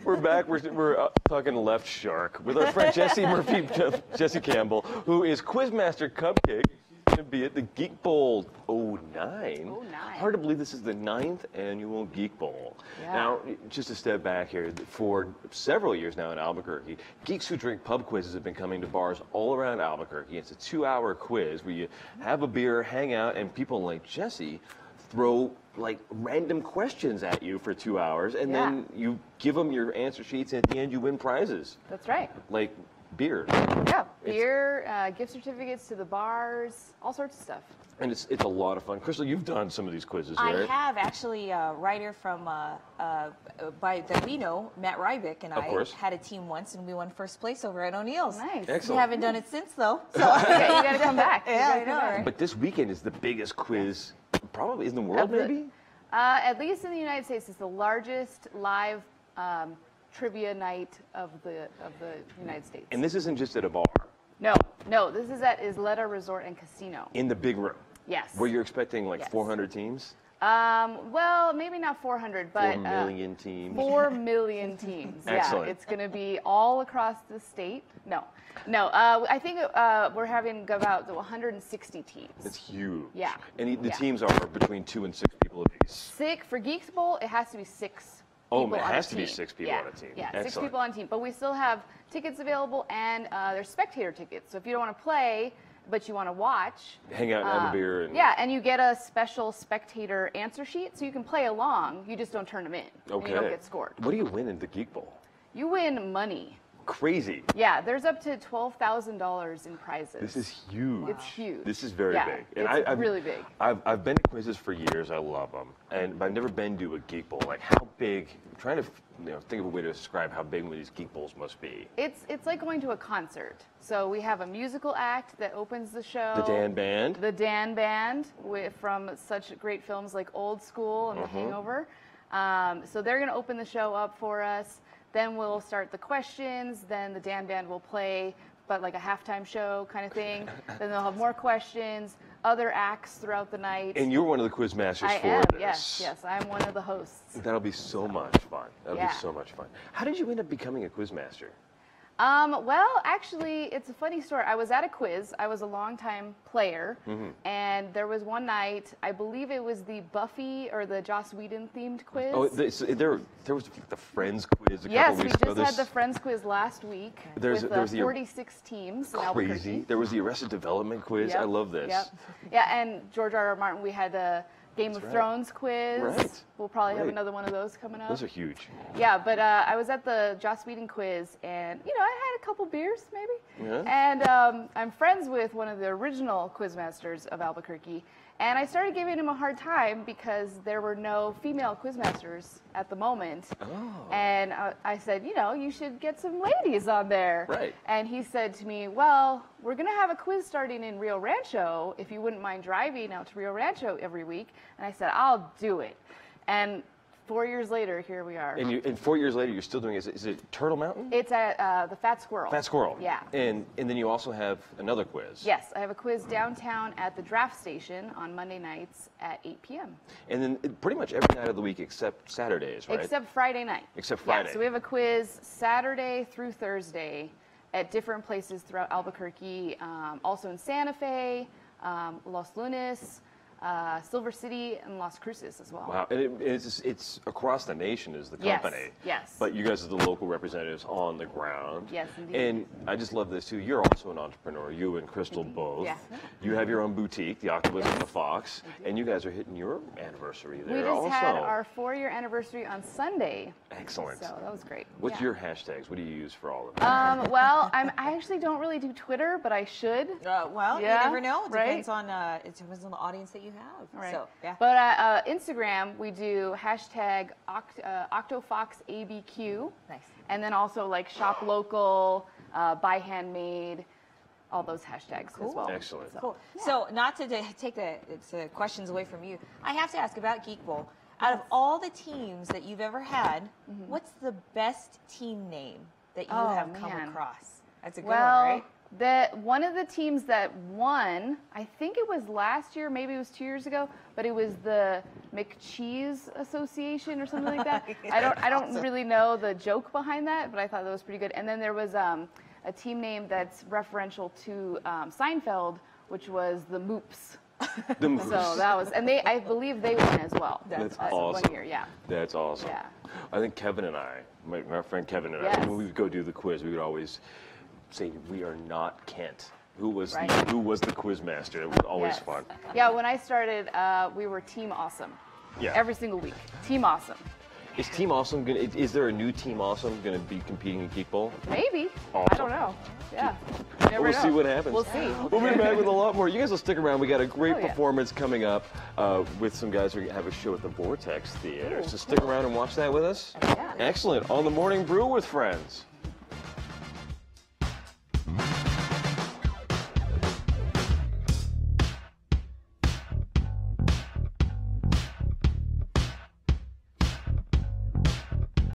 We're back. We're talking Left Shark with our friend Jessi Campbell, who is Quizmaster Cupcake. She's going to be at the Geek Bowl 09. Hard to believe this is the 9th annual Geek Bowl. Yeah. Now, just a step back here. For several years now in Albuquerque, Geeks Who Drink pub quizzes have been coming to bars all around Albuquerque. It's a 2-hour quiz where you have a beer, hang out, and people like Jessi throw like random questions at you for 2 hours, and then you give them your answer sheets, and at the end you win prizes. That's right. Like beer. Yeah, beer, gift certificates to the bars, all sorts of stuff. And it's a lot of fun. Crystal, you've done some of these quizzes, right? I have, actually. A writer from that we know, Matt Rybick, and I had a team once, and we won first place over at O'Neill's. Nice. Excellent. We haven't done it since, though. So you got to come back. Yeah, I know. Right? But this weekend is the biggest quiz, probably in the world, maybe? At least in the United States, it's the largest live trivia night of the United States. And this isn't just at a bar. No, this is at Isleta Resort and Casino. In the big room. Yes. Where you're expecting like 400 teams? Well, maybe not 400, but 4 million teams. 4 million teams. Excellent. Yeah, it's going to be all across the state. No. I think we're having about 160 teams. It's huge. Yeah. And the teams are between 2 and 6 people apiece. For Geeks Bowl, it has to be 6. Oh, it has to be 6 people on a team. Yeah, Excellent. 6 people on a team. But we still have tickets available, and there's spectator tickets. So if you don't want to play, but you want to watch, hang out and have a beer. And you get a special spectator answer sheet, so you can play along. You just don't turn them in. Okay. You don't get scored. What do you win in the Geek Bowl? You win money. Crazy. Yeah, there's up to $12,000 in prizes. This is huge. It's huge. This is very big. And it's really big. I've been to quizzes for years. I love them, but I've never been to a Geek Bowl. Like, how big? I'm trying to think of a way to describe how big these Geek Bowls must be. It's like going to a concert. So we have a musical act that opens the show. The Dan Band. The Dan Band from such great films like Old School and The Hangover. So they're going to open the show up for us. Then we'll start the questions. Then the Dan Band will play, but like a halftime show kind of thing. Then they'll have more questions, other acts throughout the night. And you're one of the quiz masters for this. Yes, I'm one of the hosts. That'll be so much fun. That'll be so much fun. How did you end up becoming a quiz master? Well, actually, it's a funny story. I was at a quiz. I was a longtime player, and there was one night, I believe it was the Buffy or the Joss Whedon themed quiz. Oh, there was the Friends quiz a couple weeks ago. Yes, we just had the Friends quiz last week with 46 teams in Albuquerque. Crazy. There was the Arrested Development quiz. I love this. Yeah, and George R.R. Martin, we had the Game of Thrones quiz. Right. We'll probably have another one of those coming up. Those are huge. Yeah, but I was at the Joss Whedon quiz, and I had a couple beers maybe. Yeah. And I'm friends with one of the original quizmasters of Albuquerque, and I started giving him a hard time because there were no female quizmasters at the moment. Oh. And I said, you should get some ladies on there. Right. And he said to me, well, we're going to have a quiz starting in Rio Rancho if you wouldn't mind driving out to Rio Rancho every week. And I said, I'll do it. And 4 years later, here we are. And 4 years later, you're still doing it. Is it Turtle Mountain? It's at the Fat Squirrel. Fat Squirrel. Yeah. And then you also have another quiz. Yes, I have a quiz downtown at the Draft Station on Monday nights at 8 p.m. And then pretty much every night of the week except Saturdays, right? Except Friday night. Except Friday. Yeah, so we have a quiz Saturday through Thursday at different places throughout Albuquerque, also in Santa Fe, Los Lunas, Silver City, and Las Cruces as well. Wow, and it's across the nation is the company. Yes. But you guys are the local representatives on the ground. Yes, indeed. And I just love this too. You're also an entrepreneur. You and Crystal both. Yeah. You have your own boutique, the Octopus and the Fox, and you guys are hitting your anniversary there. We just also had our 4-year anniversary on Sunday. Excellent. So that was great. What's your hashtags? What do you use for all of them? Well, I actually don't really do Twitter, but I should. You never know. It depends on the audience that you have. Right. So, yeah. But Instagram, we do hashtag OctoFoxABQ. Nice. And then also like shop local, buy handmade, all those hashtags as well. Excellent. Cool. So not to take the questions away from you, I have to ask about Geek Bowl. Out of all the teams that you've ever had, what's the best team name that you have come across? That's a good one, right? One of the teams that won, I think it was last year, maybe it was 2 years ago, but it was the McCheese Association or something like that. I don't really know the joke behind that, but I thought that was pretty good. And then there was a team name that's referential to Seinfeld, which was the Moops. The Moops. So that was, and I believe they won as well. That's awesome. 1 year, yeah. That's awesome. Yeah. I think Kevin and I, my friend Kevin and I, Yes. when we would go do the quiz, we would always say we are not Kent. Who was Right. who was the quiz master? It was always Yes. fun. Yeah, when I started, we were Team Awesome. Yeah. Every single week. Team Awesome. Is Team Awesome gonna? Is there a new Team Awesome going to be competing in Geek Bowl? Maybe. Awesome. I don't know. Yeah. Never We'll know. see what happens. We'll see. We'll be back with a lot more. You guys will stick around. We got a great Oh, yeah. performance coming up with some guys who have a show at the Vortex Theater. Ooh, So stick around and watch that with us. Yeah. Excellent. On the Morning Brew with friends.